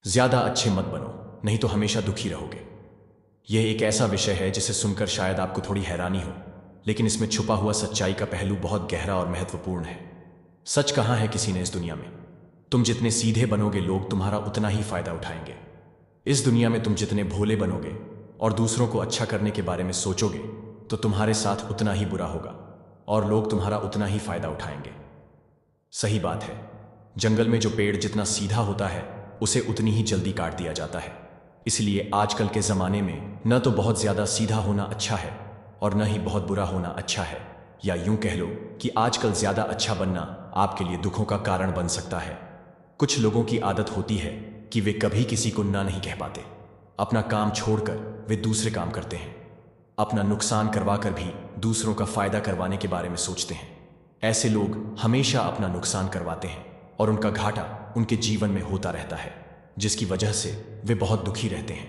ज्यादा अच्छे मत बनो, नहीं तो हमेशा दुखी रहोगे। यह एक ऐसा विषय है जिसे सुनकर शायद आपको थोड़ी हैरानी हो, लेकिन इसमें छुपा हुआ सच्चाई का पहलू बहुत गहरा और महत्वपूर्ण है। सच कहा है किसी ने इस दुनिया में, तुम जितने सीधे बनोगे लोग तुम्हारा उतना ही फायदा उठाएंगे। इस दुनिया में तुम जितने भोले बनोगे और दूसरों को अच्छा करने के बारे में सोचोगे तो तुम्हारे साथ उतना ही बुरा होगा और लोग तुम्हारा उतना ही फायदा उठाएंगे। सही बात है, जंगल में जो पेड़ जितना सीधा होता है उसे उतनी ही जल्दी काट दिया जाता है। इसलिए आजकल के ज़माने में न तो बहुत ज़्यादा सीधा होना अच्छा है और न ही बहुत बुरा होना अच्छा है, या यूं कह लो कि आजकल ज़्यादा अच्छा बनना आपके लिए दुखों का कारण बन सकता है। कुछ लोगों की आदत होती है कि वे कभी किसी को ना नहीं कह पाते। अपना काम छोड़कर वे दूसरे काम करते हैं, अपना नुकसान करवाकर भी दूसरों का फायदा करवाने के बारे में सोचते हैं। ऐसे लोग हमेशा अपना नुकसान करवाते हैं और उनका घाटा उनके जीवन में होता रहता है, जिसकी वजह से वे बहुत दुखी रहते हैं।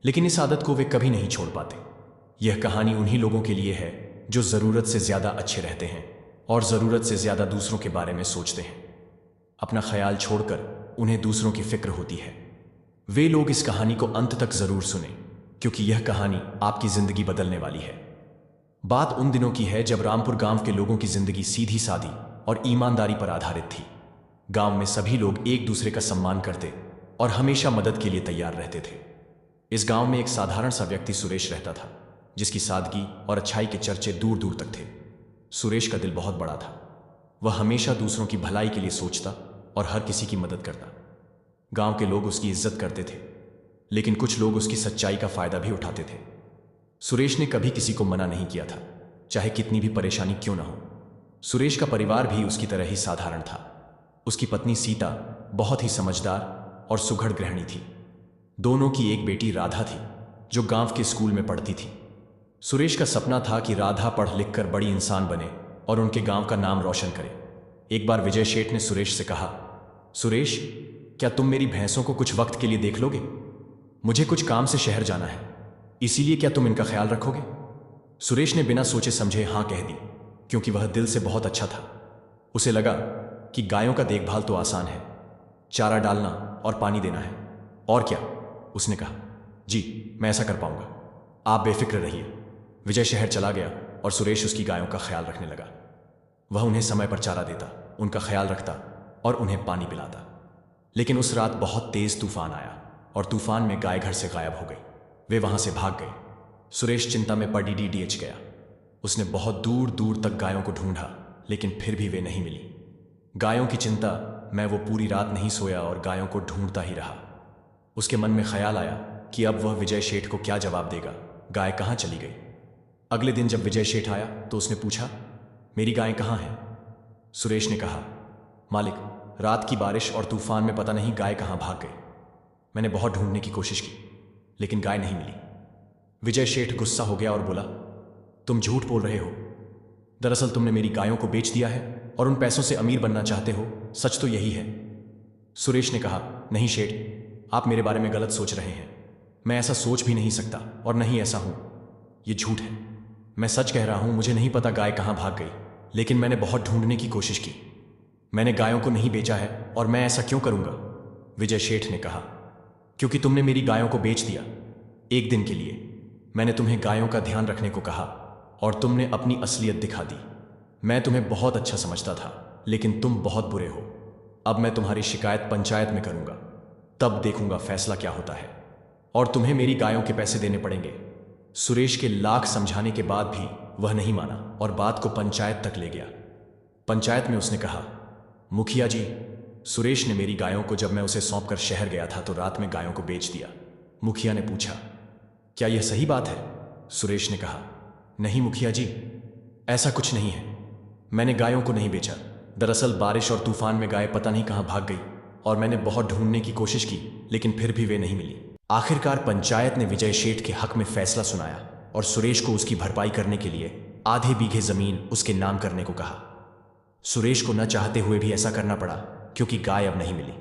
लेकिन इस आदत को वे कभी नहीं छोड़ पाते। यह कहानी उन्हीं लोगों के लिए है जो ज़रूरत से ज़्यादा अच्छे रहते हैं और ज़रूरत से ज़्यादा दूसरों के बारे में सोचते हैं। अपना ख्याल छोड़कर उन्हें दूसरों की फिक्र होती है। वे लोग इस कहानी को अंत तक ज़रूर सुने, क्योंकि यह कहानी आपकी ज़िंदगी बदलने वाली है। बात उन दिनों की है जब रामपुर गांव के लोगों की ज़िंदगी सीधी सादी और ईमानदारी पर आधारित थी। गांव में सभी लोग एक दूसरे का सम्मान करते और हमेशा मदद के लिए तैयार रहते थे। इस गांव में एक साधारण सा व्यक्ति सुरेश रहता था, जिसकी सादगी और अच्छाई के चर्चे दूर दूर तक थे। सुरेश का दिल बहुत बड़ा था। वह हमेशा दूसरों की भलाई के लिए सोचता और हर किसी की मदद करता। गांव के लोग उसकी इज्जत करते थे, लेकिन कुछ लोग उसकी सच्चाई का फायदा भी उठाते थे। सुरेश ने कभी किसी को मना नहीं किया था, चाहे कितनी भी परेशानी क्यों ना हो। सुरेश का परिवार भी उसकी तरह ही साधारण था। उसकी पत्नी सीता बहुत ही समझदार और सुघड़ गृहिणी थी। दोनों की एक बेटी राधा थी, जो गांव के स्कूल में पढ़ती थी। सुरेश का सपना था कि राधा पढ़ लिख कर बड़ी इंसान बने और उनके गांव का नाम रोशन करे। एक बार विजय शेठ ने सुरेश से कहा, सुरेश, क्या तुम मेरी भैंसों को कुछ वक्त के लिए देख लोगे? मुझे कुछ काम से शहर जाना है, इसीलिए क्या तुम इनका ख्याल रखोगे? सुरेश ने बिना सोचे समझे हाँ कह दी, क्योंकि वह दिल से बहुत अच्छा था। उसे लगा कि गायों का देखभाल तो आसान है, चारा डालना और पानी देना है, और क्या। उसने कहा, जी मैं ऐसा कर पाऊंगा, आप बेफिक्र रहिए। विजय शहर चला गया और सुरेश उसकी गायों का ख्याल रखने लगा। वह उन्हें समय पर चारा देता, उनका ख्याल रखता और उन्हें पानी पिलाता। लेकिन उस रात बहुत तेज तूफान आया और तूफान में गाय घर से गायब हो गई। वे वहां से भाग गए। सुरेश चिंता में पड़ डीडीएच गया। उसने बहुत दूर दूर तक गायों को ढूंढा, लेकिन फिर भी वे नहीं मिली। गायों की चिंता में वो पूरी रात नहीं सोया और गायों को ढूंढता ही रहा। उसके मन में ख्याल आया कि अब वह विजय शेठ को क्या जवाब देगा, गाय कहाँ चली गई। अगले दिन जब विजय शेठ आया तो उसने पूछा, मेरी गायें कहाँ हैं? सुरेश ने कहा, मालिक, रात की बारिश और तूफान में पता नहीं गाय कहाँ भाग गई। मैंने बहुत ढूंढने की कोशिश की, लेकिन गाय नहीं मिली। विजय शेठ गुस्सा हो गया और बोला, तुम झूठ बोल रहे हो। दरअसल तुमने मेरी गायों को बेच दिया है और उन पैसों से अमीर बनना चाहते हो, सच तो यही है। सुरेश ने कहा, नहीं शेठ, आप मेरे बारे में गलत सोच रहे हैं। मैं ऐसा सोच भी नहीं सकता और नहीं ऐसा हूं। ये झूठ है। मैं सच कह रहा हूं, मुझे नहीं पता गाय कहां भाग गई, लेकिन मैंने बहुत ढूंढने की कोशिश की। मैंने गायों को नहीं बेचा है, और मैं ऐसा क्यों करूंगा? विजय शेठ ने कहा, क्योंकि तुमने मेरी गायों को बेच दिया एक दिन के लिए। मैंने तुम्हें गायों का ध्यान रखने को कहा और तुमने अपनी असलियत दिखा दी। मैं तुम्हें बहुत अच्छा समझता था, लेकिन तुम बहुत बुरे हो। अब मैं तुम्हारी शिकायत पंचायत में करूंगा, तब देखूंगा फैसला क्या होता है, और तुम्हें मेरी गायों के पैसे देने पड़ेंगे। सुरेश के लाख समझाने के बाद भी वह नहीं माना और बात को पंचायत तक ले गया। पंचायत में उसने कहा, मुखिया जी, सुरेश ने मेरी गायों को, जब मैं उसे सौंपकर शहर गया था तो रात में गायों को बेच दिया। मुखिया ने पूछा, क्या यह सही बात है? सुरेश ने कहा, नहीं मुखिया जी, ऐसा कुछ नहीं है। मैंने गायों को नहीं बेचा। दरअसल बारिश और तूफान में गाय पता नहीं कहां भाग गई और मैंने बहुत ढूंढने की कोशिश की, लेकिन फिर भी वे नहीं मिली। आखिरकार पंचायत ने विजय शेठ के हक में फैसला सुनाया और सुरेश को उसकी भरपाई करने के लिए आधे बीघे जमीन उसके नाम करने को कहा। सुरेश को न चाहते हुए भी ऐसा करना पड़ा, क्योंकि गाय अब नहीं मिली।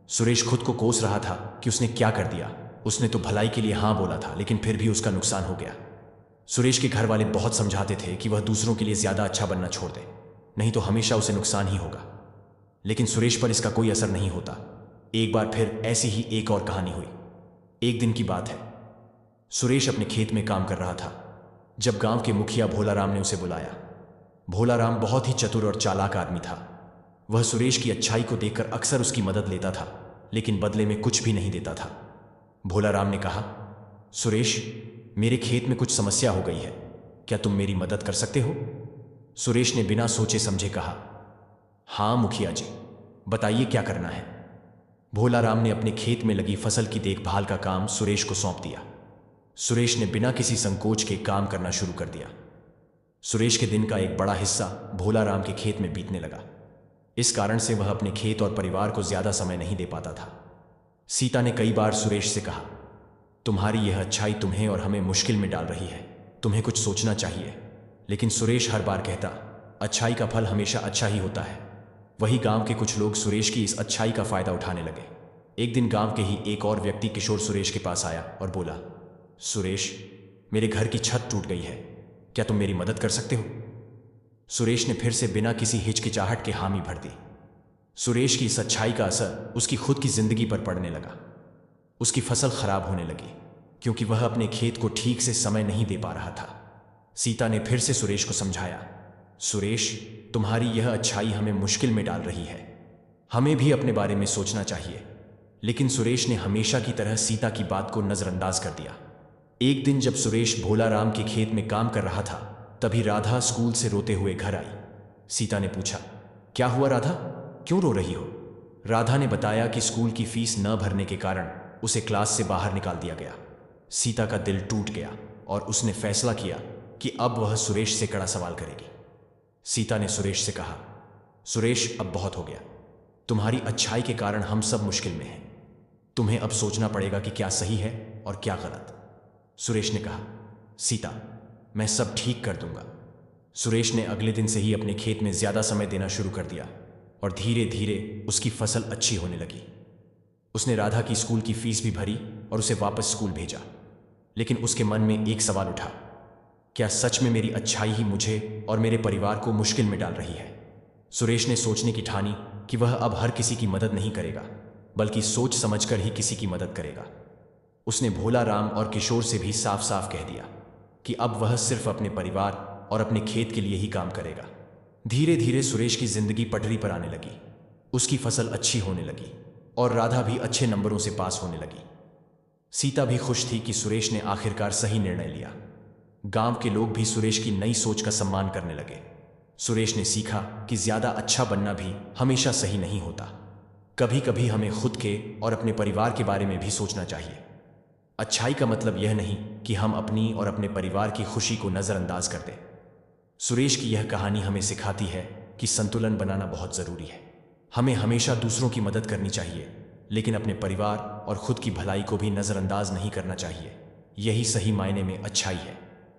सुरेश खुद को कोस रहा था कि उसने क्या कर दिया। उसने तो भलाई के लिए हाँ बोला था, लेकिन फिर भी उसका नुकसान हो गया। सुरेश के घर वाले बहुत समझाते थे कि वह दूसरों के लिए ज्यादा अच्छा बनना छोड़ दे, नहीं तो हमेशा उसे नुकसान ही होगा। लेकिन सुरेश पर इसका कोई असर नहीं होता। एक बार फिर ऐसी ही एक और कहानी हुई। एक दिन की बात है, सुरेश अपने खेत में काम कर रहा था जब गांव के मुखिया भोलाराम ने उसे बुलाया। भोलाराम बहुत ही चतुर और चालाक आदमी था। वह सुरेश की अच्छाई को देखकर अक्सर उसकी मदद लेता था, लेकिन बदले में कुछ भी नहीं देता था। भोलाराम ने कहा, सुरेश, मेरे खेत में कुछ समस्या हो गई है, क्या तुम मेरी मदद कर सकते हो? सुरेश ने बिना सोचे समझे कहा, हाँ मुखिया जी, बताइए क्या करना है। भोलाराम ने अपने खेत में लगी फसल की देखभाल का काम सुरेश को सौंप दिया। सुरेश ने बिना किसी संकोच के काम करना शुरू कर दिया। सुरेश के दिन का एक बड़ा हिस्सा भोलाराम के खेत में बीतने लगा। इस कारण से वह अपने खेत और परिवार को ज्यादा समय नहीं दे पाता था। सीता ने कई बार सुरेश से कहा, तुम्हारी यह अच्छाई तुम्हें और हमें मुश्किल में डाल रही है, तुम्हें कुछ सोचना चाहिए। लेकिन सुरेश हर बार कहता, अच्छाई का फल हमेशा अच्छा ही होता है। वही गांव के कुछ लोग सुरेश की इस अच्छाई का फायदा उठाने लगे। एक दिन गांव के ही एक और व्यक्ति किशोर सुरेश के पास आया और बोला, सुरेश, मेरे घर की छत टूट गई है, क्या तुम मेरी मदद कर सकते हो? सुरेश ने फिर से बिना किसी हिचकिचाहट के हामी भर दी। सुरेश की इस अच्छाई का असर उसकी खुद की जिंदगी पर पड़ने लगा। उसकी फसल खराब होने लगी क्योंकि वह अपने खेत को ठीक से समय नहीं दे पा रहा था। सीता ने फिर से सुरेश को समझाया, सुरेश, तुम्हारी यह अच्छाई हमें मुश्किल में डाल रही है, हमें भी अपने बारे में सोचना चाहिए। लेकिन सुरेश ने हमेशा की तरह सीता की बात को नजरअंदाज कर दिया। एक दिन जब सुरेश भोलाराम के खेत में काम कर रहा था, तभी राधा स्कूल से रोते हुए घर आई। सीता ने पूछा, क्या हुआ राधा, क्यों रो रही हो? राधा ने बताया कि स्कूल की फीस न भरने के कारण उसे क्लास से बाहर निकाल दिया गया। सीता का दिल टूट गया और उसने फैसला किया कि अब वह सुरेश से कड़ा सवाल करेगी। सीता ने सुरेश से कहा, सुरेश, अब बहुत हो गया, तुम्हारी अच्छाई के कारण हम सब मुश्किल में हैं। तुम्हें अब सोचना पड़ेगा कि क्या सही है और क्या गलत। सुरेश ने कहा, सीता, मैं सब ठीक कर दूंगा। सुरेश ने अगले दिन से ही अपने खेत में ज्यादा समय देना शुरू कर दिया और धीरे धीरे उसकी फसल अच्छी होने लगी। उसने राधा की स्कूल की फीस भी भरी और उसे वापस स्कूल भेजा। लेकिन उसके मन में एक सवाल उठा, क्या सच में मेरी अच्छाई ही मुझे और मेरे परिवार को मुश्किल में डाल रही है? सुरेश ने सोचने की ठानी कि वह अब हर किसी की मदद नहीं करेगा, बल्कि सोच समझकर ही किसी की मदद करेगा। उसने भोलाराम और किशोर से भी साफ साफ कह दिया कि अब वह सिर्फ अपने परिवार और अपने खेत के लिए ही काम करेगा। धीरे धीरे सुरेश की जिंदगी पटरी पर आने लगी। उसकी फसल अच्छी होने लगी और राधा भी अच्छे नंबरों से पास होने लगी। सीता भी खुश थी कि सुरेश ने आखिरकार सही निर्णय लिया। गांव के लोग भी सुरेश की नई सोच का सम्मान करने लगे। सुरेश ने सीखा कि ज्यादा अच्छा बनना भी हमेशा सही नहीं होता। कभी कभी हमें खुद के और अपने परिवार के बारे में भी सोचना चाहिए। अच्छाई का मतलब यह नहीं कि हम अपनी और अपने परिवार की खुशी को नजरअंदाज कर दें। सुरेश की यह कहानी हमें सिखाती है कि संतुलन बनाना बहुत जरूरी है। हमें हमेशा दूसरों की मदद करनी चाहिए, लेकिन अपने परिवार और खुद की भलाई को भी नजरअंदाज नहीं करना चाहिए। यही सही मायने में अच्छाई है।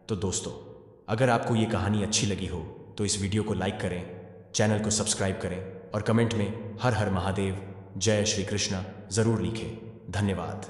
तो दोस्तों, अगर आपको ये कहानी अच्छी लगी हो तो इस वीडियो को लाइक करें, चैनल को सब्सक्राइब करें और कमेंट में हर हर महादेव, जय श्री कृष्णा जरूर लिखें। धन्यवाद।